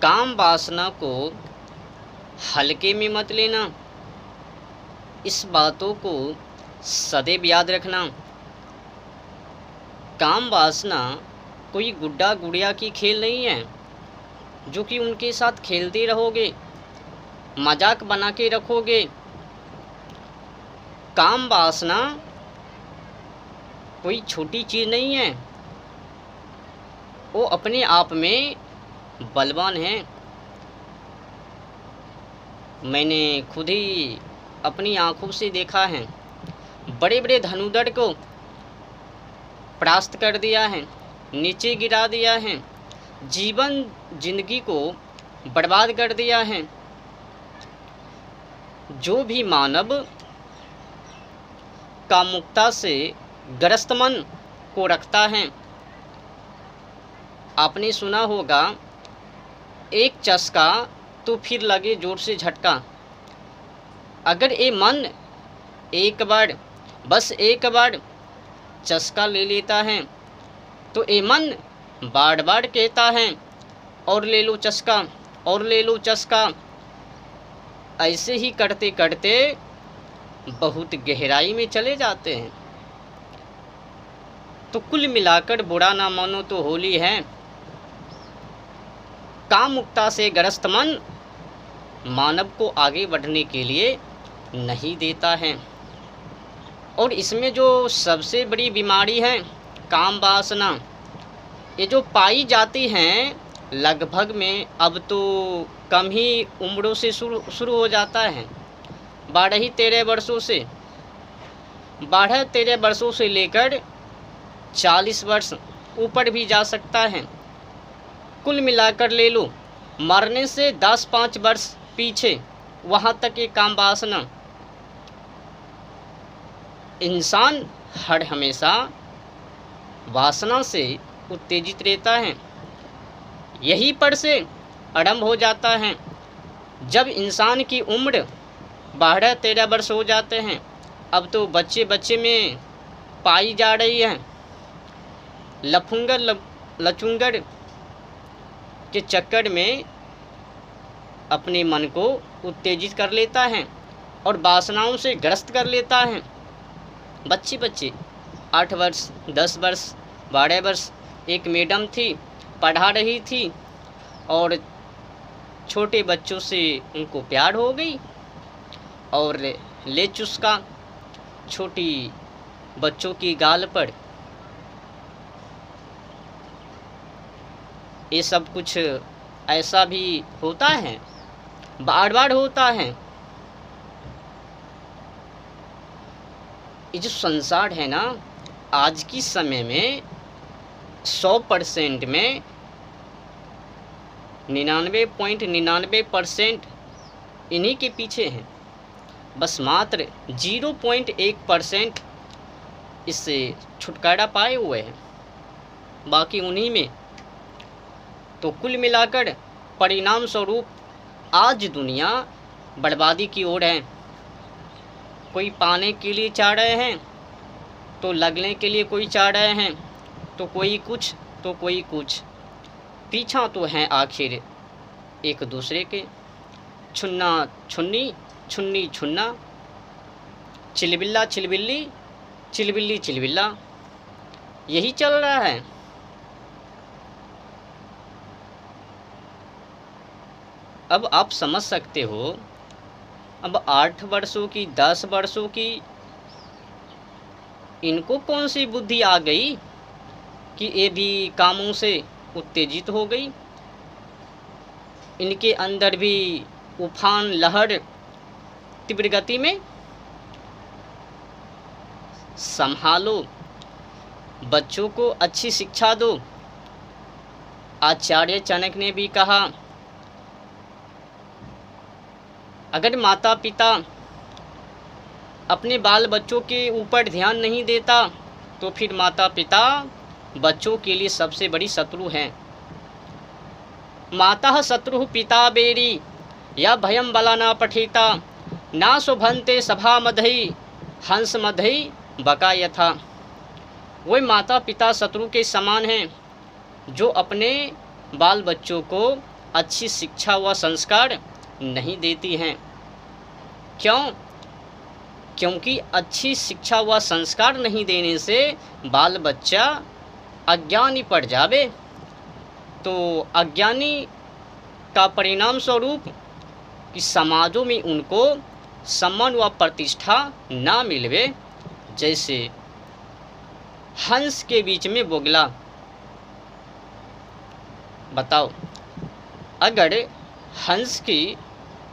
काम वासना को हल्के में मत लेना। इस बातों को सदैव याद रखना। काम वासना कोई गुड्डा गुड़िया की खेल नहीं है जो कि उनके साथ खेलते रहोगे, मजाक बना के रखोगे। काम वासना कोई छोटी चीज़ नहीं है, वो अपने आप में बलवान है। मैंने खुद ही अपनी आँखों से देखा है, बड़े बड़े धनुधर को परास्त कर दिया है, नीचे गिरा दिया है, जीवन जिंदगी को बर्बाद कर दिया है। जो भी मानव कामुकता से ग्रस्त मन को रखता है, आपने सुना होगा, एक चस्का तो फिर लगे जोर से झटका। अगर ये मन एक बार, बस एक बार चस्का ले लेता है तो ये मन बार बार कहता है और ले लो चस्का, और ले लो चस्का। ऐसे ही करते करते बहुत गहराई में चले जाते हैं। तो कुल मिलाकर बुरा ना मानो तो होली है। कामुकता से ग्रस्त मन मानव को आगे बढ़ने के लिए नहीं देता है। और इसमें जो सबसे बड़ी बीमारी है काम वासना, ये जो पाई जाती हैं लगभग में अब तो कम ही उम्रों से शुरू हो जाता है। 12-13 वर्षों से, 12-13 वर्षों से लेकर 40 वर्ष ऊपर भी जा सकता है। कुल मिलाकर ले लो, मरने से 10-5 वर्ष पीछे, वहाँ तक ये काम वासना। इंसान हर हमेशा वासना से उत्तेजित रहता है। यहीं पर से आरंभ हो जाता है। जब इंसान की उम्र 12-13 वर्ष हो जाते हैं, अब तो बच्चे बच्चे में पाई जा रही है। लफुंगर लचुंगर के चक्कर में अपने मन को उत्तेजित कर लेता है और वासनाओं से ग्रस्त कर लेता है। बच्चे बच्चे 8 वर्ष, 10 वर्ष, 12 वर्ष, एक मैडम थी, पढ़ा रही थी और छोटे बच्चों से उनको प्यार हो गई और ले चुस्का छोटी बच्चों की गाल पर। ये सब कुछ ऐसा भी होता है, बार बार होता है। ये जो संसार है ना, आज की समय में 100% में 99.99% इन्हीं के पीछे हैं। बस मात्र 0.1% इससे छुटकारा पाए हुए हैं, बाकी उन्हीं में। तो कुल मिलाकर परिणाम स्वरूप आज दुनिया बर्बादी की ओर है। कोई पाने के लिए चाह रहे हैं, तो लगने के लिए कोई चाह रहे हैं, तो कोई कुछ, तो कोई कुछ। पीछा तो हैं आखिर एक दूसरे के। छुन्ना छुन्नी, छुन्नी छुन्ना, चिलबिल्ला चिलबिल्ली, चिलबिल्ली चिलबिल्ला, यही चल रहा है। अब आप समझ सकते हो, अब 8 वर्षों की, 10 वर्षों की, इनको कौन सी बुद्धि आ गई कि ये भी कामों से उत्तेजित हो गई। इनके अंदर भी उफान लहर तीव्र गति में। संभालो, बच्चों को अच्छी शिक्षा दो। आचार्य चाणक्य ने भी कहा, अगर माता पिता अपने बाल बच्चों के ऊपर ध्यान नहीं देता तो फिर माता पिता बच्चों के लिए सबसे बड़ी शत्रु हैं। माता शत्रु पिता बेरी या भयम बला ना पठिता ना शोभन्ते सभा मधई हंस मधई बका यथा। वही माता पिता शत्रु के समान हैं जो अपने बाल बच्चों को अच्छी शिक्षा व संस्कार नहीं देती हैं। क्यों? क्योंकि अच्छी शिक्षा व संस्कार नहीं देने से बाल बच्चा अज्ञानी पड़ जावे, तो अज्ञानी का परिणाम स्वरूप कि समाजों में उनको सम्मान व प्रतिष्ठा ना मिलवे। जैसे हंस के बीच में बोगला। बताओ, अगर हंस की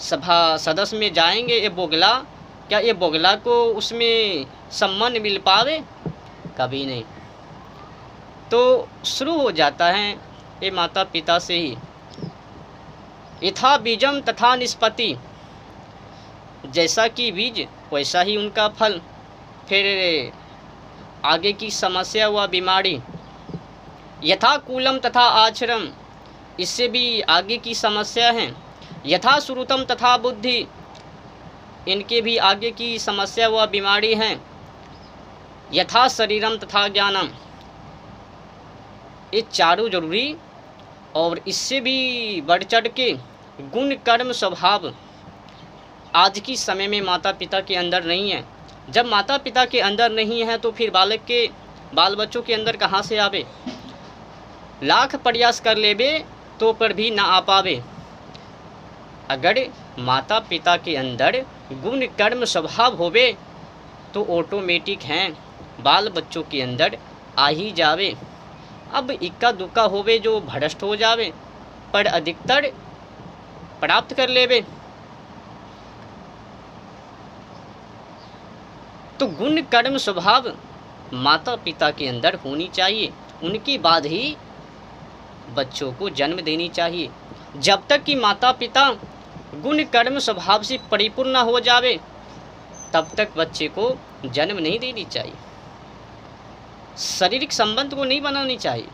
सभा सदस्य में जाएंगे ये बोगला, क्या ये बोगला को उसमें सम्मान मिल पावे? कभी नहीं। तो शुरू हो जाता है ये माता पिता से ही। यथा बीजम तथा निष्पत्ति, जैसा कि बीज वैसा ही उनका फल। फिर आगे की समस्या व बीमारी। यथा कूलम तथा आचरम, इससे भी आगे की समस्या है। यथा श्रुतम तथा बुद्धि, इनके भी आगे की समस्या व बीमारी है। यथा शरीरम तथा ज्ञानम, ये चारों जरूरी और इससे भी बढ़ चढ़ के गुण कर्म स्वभाव आज की समय में माता पिता के अंदर नहीं है। जब माता पिता के अंदर नहीं है तो फिर बाल बच्चों के अंदर कहाँ से आवे? लाख प्रयास कर लेबे तो पर भी ना आ पावे। अगर माता पिता के अंदर गुण कर्म स्वभाव होवे तो ऑटोमेटिक हैं बाल बच्चों के अंदर आ ही जावे। अब इक्का दुक्का होवे जो भ्रष्ट हो जावे, पर अधिकतर प्राप्त कर लेवे। तो गुण कर्म स्वभाव माता पिता के अंदर होनी चाहिए, उनके बाद ही बच्चों को जन्म देनी चाहिए। जब तक कि माता पिता गुण कर्म स्वभाव से परिपूर्ण न हो जावे तब तक बच्चे को जन्म नहीं देनी चाहिए। शारीरिक संबंध को नहीं बनानी चाहिए।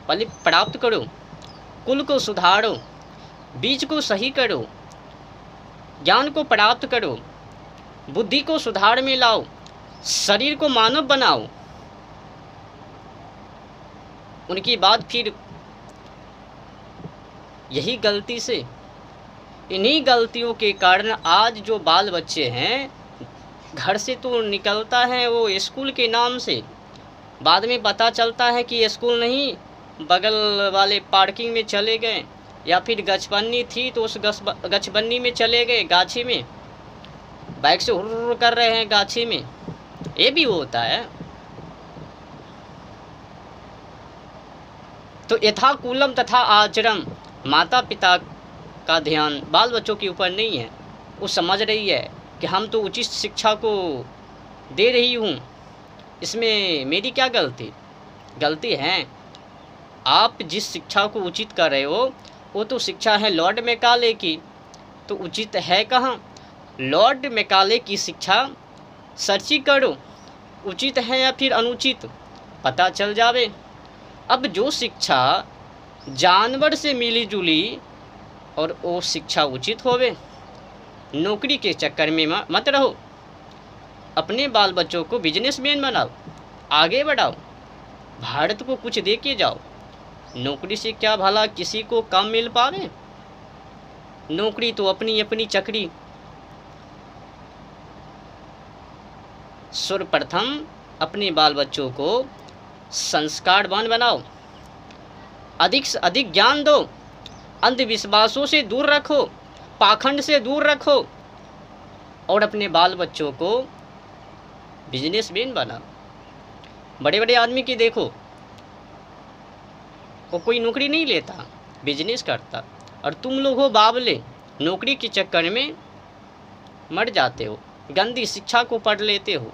पहले प्राप्त करो, कुल को सुधारो, बीज को सही करो, ज्ञान को प्राप्त करो, बुद्धि को सुधार में लाओ, शरीर को मानव बनाओ। उनकी बात फिर यही गलती से, इन्हीं गलतियों के कारण आज जो बाल बच्चे हैं घर से तो निकलता है वो स्कूल के नाम से, बाद में पता चलता है कि स्कूल नहीं, बगल वाले पार्किंग में चले गए, या फिर गछबन्नी थी तो उस गछबन्नी में चले गए, गाछी में बाइक से हुर्र कर रहे हैं गाछी में। ये भी होता है। तो यथाकूलम तथा आचरम, माता पिता का ध्यान बाल बच्चों के ऊपर नहीं है। वो समझ रही है कि हम तो उचित शिक्षा को दे रही हूँ, इसमें मेरी क्या गलती है। आप जिस शिक्षा को उचित कर रहे हो वो तो शिक्षा है लॉर्ड मैकाले की, तो उचित है कहाँ? लॉर्ड मैकाले की शिक्षा सर्ची करो, उचित है या फिर अनुचित पता चल जावे। अब जो शिक्षा जानवर से मिली जुली और वो शिक्षा उचित होवे। नौकरी के चक्कर में मत रहो, अपने बाल बच्चों को बिजनेसमैन बनाओ, आगे बढ़ाओ, भारत को कुछ दे के जाओ। नौकरी से क्या भला किसी को काम मिल पावे? नौकरी तो अपनी अपनी चकरी। सर्वप्रथम अपने बाल बच्चों को संस्कारवान बनाओ, अधिक से अधिक ज्ञान दो, अंधविश्वासों से दूर रखो, पाखंड से दूर रखो, और अपने बाल बच्चों को बिजनेसमैन बनाओ। बड़े बड़े आदमी की देखो, वो कोई नौकरी नहीं लेता, बिजनेस करता, और तुम लोग हो बावले, नौकरी के चक्कर में मर जाते हो, गंदी शिक्षा को पढ़ लेते हो,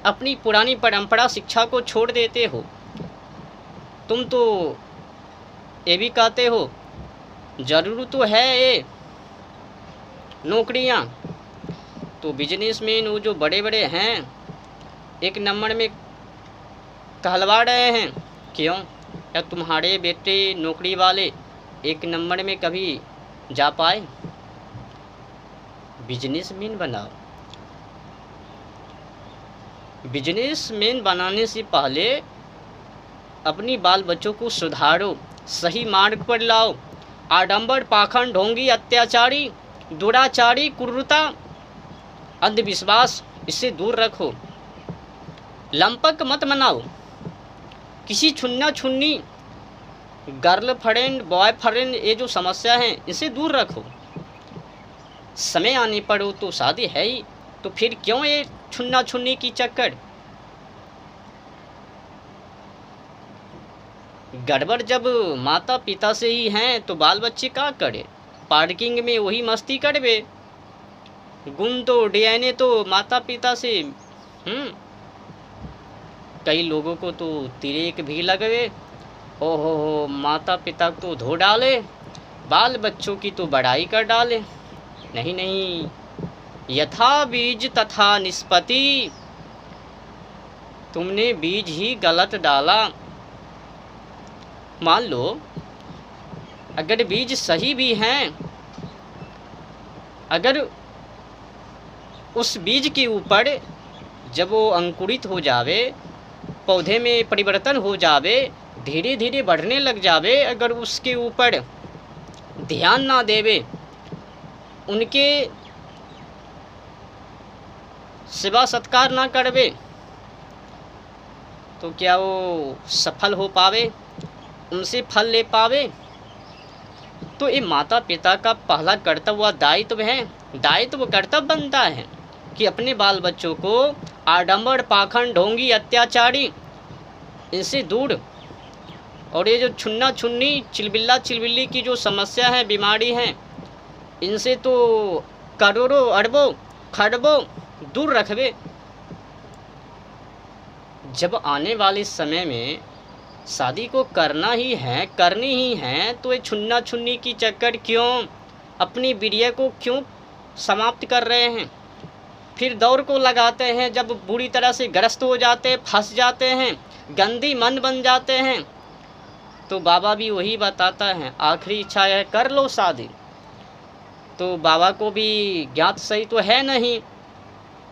अपनी पुरानी परंपरा शिक्षा को छोड़ देते हो। तुम तो ये भी कहते हो जरूर तो है ये नौकरियां, तो बिजनेसमैन वो जो बड़े बड़े हैं एक नंबर में कहलवा रहे हैं। क्यों? क्या तुम्हारे बेटे नौकरी वाले एक नंबर में कभी जा पाए? बिजनेसमैन बनाओ। बिजनेसमैन बनाने से पहले अपनी बाल बच्चों को सुधारो, सही मार्ग पर लाओ, आडंबर, पाखंड, ढोंगी, अत्याचारी, दुराचारी, क्रूरता, अंधविश्वास, इससे दूर रखो। लंपक मत मनाओ। किसी छुन्ना छुन्नी, गर्लफ्रेंड, बॉयफ्रेंड, ये जो समस्या है इसे दूर रखो। समय आने पर वो तो शादी है ही, तो फिर क्यों ये छुन्ना छुन्नी की चक्कर। गड़बड़ जब माता पिता से ही हैं तो बाल बच्चे क्या करे। पार्किंग में वही मस्ती करवे। गुण तो डीएनए तो माता पिता से। कई लोगों को तो तिरेक भी लगवे। ओहो, माता पिता को धो डाले, बाल बच्चों की तो बड़ाई कर डाले। नहीं नहीं, यथा बीज तथा निष्पत्ति। तुमने बीज ही गलत डाला। मान लो अगर बीज सही भी हैं, अगर उस बीज के ऊपर जब वो अंकुरित हो जावे, पौधे में परिवर्तन हो जावे, धीरे धीरे बढ़ने लग जावे, अगर उसके ऊपर ध्यान ना देवे, उनके सेवा सत्कार ना करवे, तो क्या वो सफल हो पावे, उनसे फल ले पावे। तो ये माता पिता का पहला कर्तव्य व दायित्व है, दायित्व कर्तव्य बनता है कि अपने बाल बच्चों को आडंबर, पाखंड, ढोंगी, अत्याचारी, इनसे दूर, और ये जो छुन्ना छुन्नी, चिलबिल्ला चिलबिल्ली की जो समस्या है, बीमारी है, इनसे तो करोड़ों, अरबों, खरबों दूर रखवे। जब आने वाले समय में शादी को करना ही है, करनी ही है, तो ये छुन्ना छुन्नी की चक्कर क्यों, अपनी वीर्य को क्यों समाप्त कर रहे हैं। फिर दौर को लगाते हैं, जब बुरी तरह से ग्रस्त हो जाते हैं, फंस जाते हैं, गंदी मन बन जाते हैं, तो बाबा भी वही बताता है, आखिरी इच्छा है कर लो शादी। तो बाबा को भी ज्ञात सही तो है नहीं